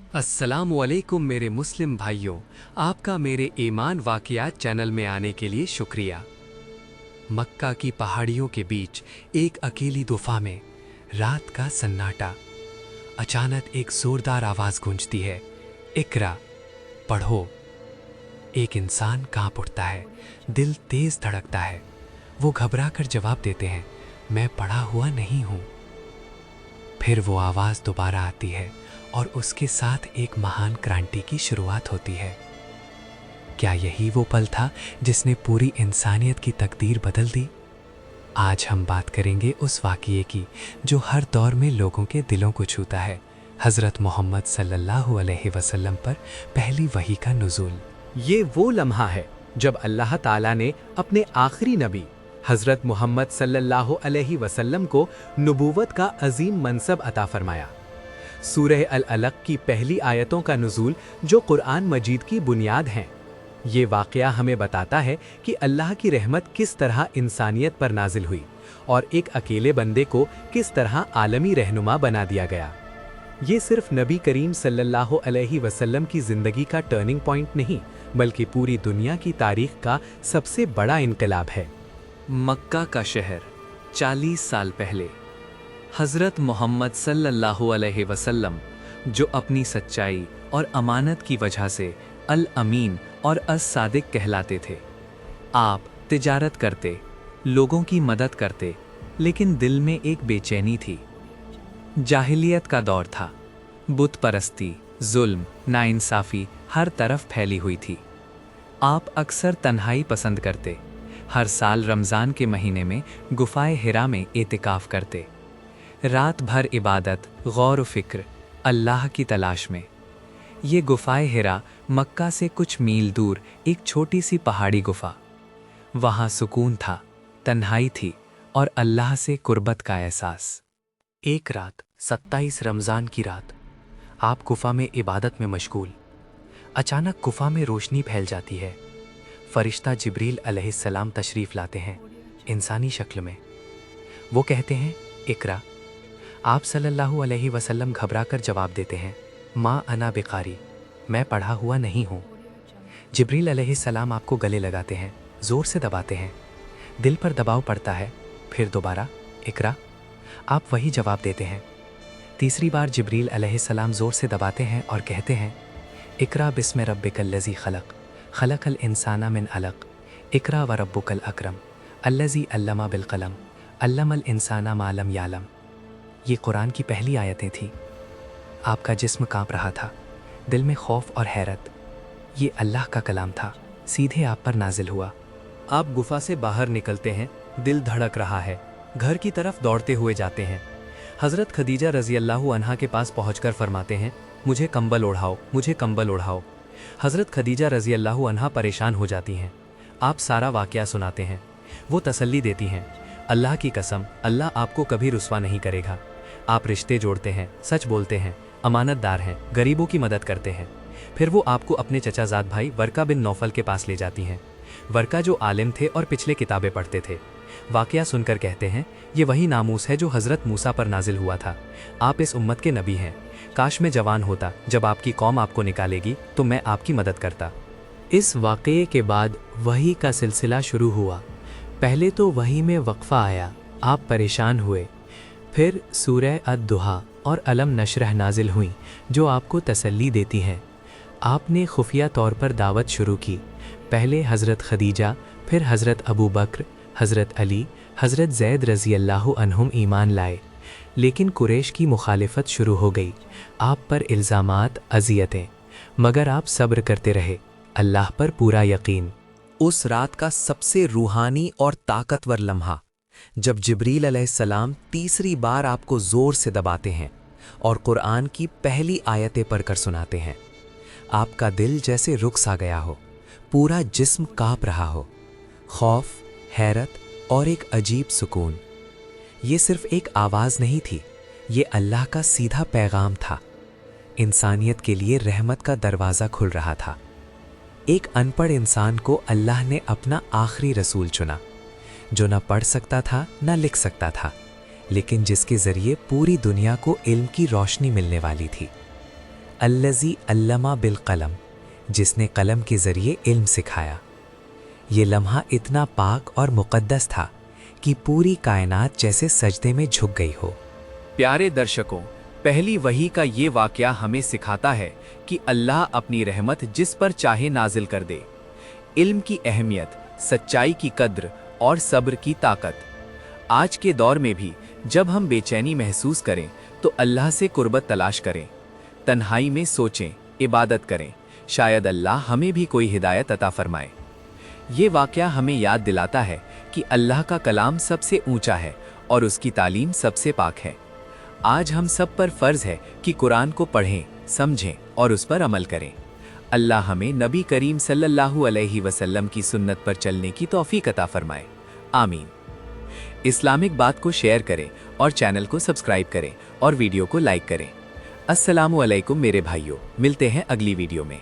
अस्सलामुअलैकुम मेरे मुस्लिम भाइयों, आपका मेरे ईमान वाक़ियात चैनल में आने के लिए शुक्रिया। मक्का की पहाड़ियों के बीच एक अकेली गुफा में रात का सन्नाटा। अचानक एक जोरदार आवाज़ गूंजती है, इकरा, पढ़ो। एक इंसान कांप उठता है, दिल तेज धड़कता है। वो घबरा कर जवाब देते हैं, मैं पढ़ा हुआ नहीं हूँ। फिर वो आवाज़ दोबारा आती है और उसके साथ एक महान क्रांति की शुरुआत होती है। क्या यही वो पल था जिसने पूरी इंसानियत की तकदीर बदल दी? आज हम बात करेंगे उस वाक़ये की जो हर दौर में लोगों के दिलों को छूता है, हज़रत मोहम्मद सल्लल्लाहु अलैहि वसल्लम पर पहली वही का नुज़ूल। ये वो लम्हा है जब अल्लाह ताला ने अपने आखिरी नबी हज़रत मोहम्मद सल्लल्लाहु अलैहि वसल्लम को नबूवत का अजीम मनसब अता फरमाया। सूरह अल-अलक़ की पहली आयतों का नुज़ूल जो कुरान मजीद की बुनियाद हैं, ये वाक़या हमें बताता है कि अल्लाह की रहमत किस तरह इंसानियत पर नाजिल हुई और एक अकेले बंदे को किस तरह आलमी रहनुमा बना दिया गया। ये सिर्फ नबी करीम सल्लल्लाहु अलैहि वसल्लम की ज़िंदगी का टर्निंग पॉइंट नहीं, बल्कि पूरी दुनिया की तारीख़ का सबसे बड़ा इनकलाब है। मक्का का शहर 40 साल पहले हज़रत मोहम्मद सल्लल्लाहु अलैहि वसल्लम, जो अपनी सच्चाई और अमानत की वजह से अल अमीन और अस सादिक कहलाते थे। आप तिजारत करते, लोगों की मदद करते, लेकिन दिल में एक बेचैनी थी। जाहिलियत का दौर था, बुत परस्ती, जुल्म, नाइंसाफ़ी हर तरफ फैली हुई थी। आप अक्सर तन्हाई पसंद करते, हर साल रमज़ान के महीने में गुफ़ाए हिरा में एतिकाफ़ करते, रात भर इबादत, गौर व फ़िक्र, अल्लाह की तलाश में। ये गुफ़ाए हिरा मक्का से कुछ मील दूर एक छोटी सी पहाड़ी गुफ़ा। वहाँ सुकून था, तन्हाई थी और अल्लाह से कुर्बत का एहसास। एक रात 27 रमज़ान की रात, आप गुफ़ा में इबादत में मशगूल। अचानक गुफ़ा में रोशनी फैल जाती है। फ़रिश्ता जिब्रील अलैहिस्सलाम तशरीफ़ लाते हैं, इंसानी शक्ल में। वो कहते हैं, इकरा। आप सल्लल्लाहु अलैहि वसल्लम घबरा कर जवाब देते हैं, माँ अना बिकारी, मैं पढ़ा हुआ नहीं हूँ। जिब्रील अलैहिस्सलाम आपको गले लगाते हैं, ज़ोर से दबाते हैं। दिल पर दबाव पड़ता है। फिर दोबारा, इकरा। आप वही जवाब देते हैं। तीसरी बार जिब्रील अलैहिस्सलाम ज़ोर से दबाते हैं और कहते हैं, इकरा बिस्म रब्बिकल्लज़ी खलक़, खलक़ल इंसाना मिन अलक़, इकरा व रब्बुकल अकरम, अल्लज़ी अल्लमा बिल क़लम, अल्लमल इंसाना मा लम यालम। ये कुरान की पहली आयतें थीं। आपका जिस्म कांप रहा था, दिल में खौफ और हैरत। ये अल्लाह का कलाम था, सीधे आप पर नाजिल हुआ। आप गुफा से बाहर निकलते हैं, दिल धड़क रहा है, घर की तरफ दौड़ते हुए जाते हैं। हज़रत खदीजा रज़ी अल्लाहु अन्हा के पास पहुंचकर फरमाते हैं, मुझे कंबल ओढ़ाओ, मुझे कंबल ओढ़ाओ। हज़रत खदीजा रज़ी अल्लाहु अन्हा परेशान हो जाती हैं। आप सारा वाक़या सुनाते हैं। वो तसल्ली देती हैं, अल्लाह की कसम, अल्लाह आपको कभी रुस्वा नहीं करेगा। आप रिश्ते जोड़ते हैं, सच बोलते हैं, अमानतदार हैं, गरीबों की मदद करते हैं। फिर वो आपको अपने चचाजाद भाई वर्का बिन नौफल के पास ले जाती हैं। वर्का जो आलिम थे और पिछले किताबें पढ़ते थे, वाक़या सुनकर कहते हैं, ये वही नामूस है जो हज़रत मूसा पर नाजिल हुआ था। आप इस उम्मत के नबी हैं। काश मैं जवान होता, जब आपकी कौम आपको निकालेगी तो मैं आपकी मदद करता। इस वाक़ये के बाद वही का सिलसिला शुरू हुआ। पहले तो वही में वक्फ़ा आया, आप परेशान हुए। फिर सूरह अद-दुहा और अलम नशरह नाजिल हुई जो आपको तसल्ली देती हैं। आपने खुफिया तौर पर दावत शुरू की। पहले हज़रत खदीजा, फिर हज़रत अबू बकर, हज़रत अली, हज़रत ज़ैद रज़ी अल्लाहु अन्हुम ईमान लाए। लेकिन कुरैश की मुखालिफत शुरू हो गई, आप पर इल्ज़ामात, अज़ियतें, मगर आप सब्र करते रहे, अल्लाह पर पूरा यकीन। उस रात का सबसे रूहानी और ताकतवर लम्हा, जब जिब्रील अलैहिस्सलाम तीसरी बार आपको ज़ोर से दबाते हैं और कुरान की पहली आयतें पढ़कर सुनाते हैं। आपका दिल जैसे रुक सा गया हो, पूरा जिस्म काँप रहा हो, खौफ, हैरत और एक अजीब सुकून। ये सिर्फ एक आवाज़ नहीं थी, ये अल्लाह का सीधा पैगाम था। इंसानियत के लिए रहमत का दरवाज़ा खुल रहा था। एक अनपढ़ इंसान को अल्लाह ने अपना आखिरी रसूल चुना, जो न पढ़ सकता था न लिख सकता था, लेकिन जिसके ज़रिए पूरी दुनिया को इल्म की रोशनी मिलने वाली थी। الذی علم بالقلم، جس نے قلم کے ذریعے علم سکھایا۔ یہ لمحہ اتنا پاک اور مقدس تھا کہ پوری کائنات جیسے سجدے میں جھک گئی ہو۔ پیارے درشکوں، پہلی وحی کا یہ واقعہ ہمیں سکھاتا ہے کہ اللہ اپنی رحمت جس پر چاہے نازل کر دے۔ علم کی اہمیت، سچائی کی قدر اور صبر کی طاقت۔ آج کے دور میں بھی جب ہم بے چینی محسوس کریں تو اللہ سے قربت تلاش کریں، تنہائی میں سوچیں، عبادت کریں، شاید اللہ ہمیں بھی کوئی ہدایت عطا فرمائے۔ یہ واقعہ ہمیں یاد دلاتا ہے کہ اللہ کا کلام سب سے اونچا ہے اور اس کی تعلیم سب سے پاک ہے۔ آج ہم سب پر فرض ہے کہ قرآن کو پڑھیں، سمجھیں اور اس پر عمل کریں۔ اللہ ہمیں نبی کریم صلی اللہ علیہ وسلم کی سنت پر چلنے کی توفیق عطا فرمائے، آمین۔ اسلامک بات کو شیئر کریں اور چینل کو سبسکرائب کریں اور ویڈیو کو لائک کریں۔ السلام علیکم میرے بھائیوں، ملتے ہیں اگلی ویڈیو میں۔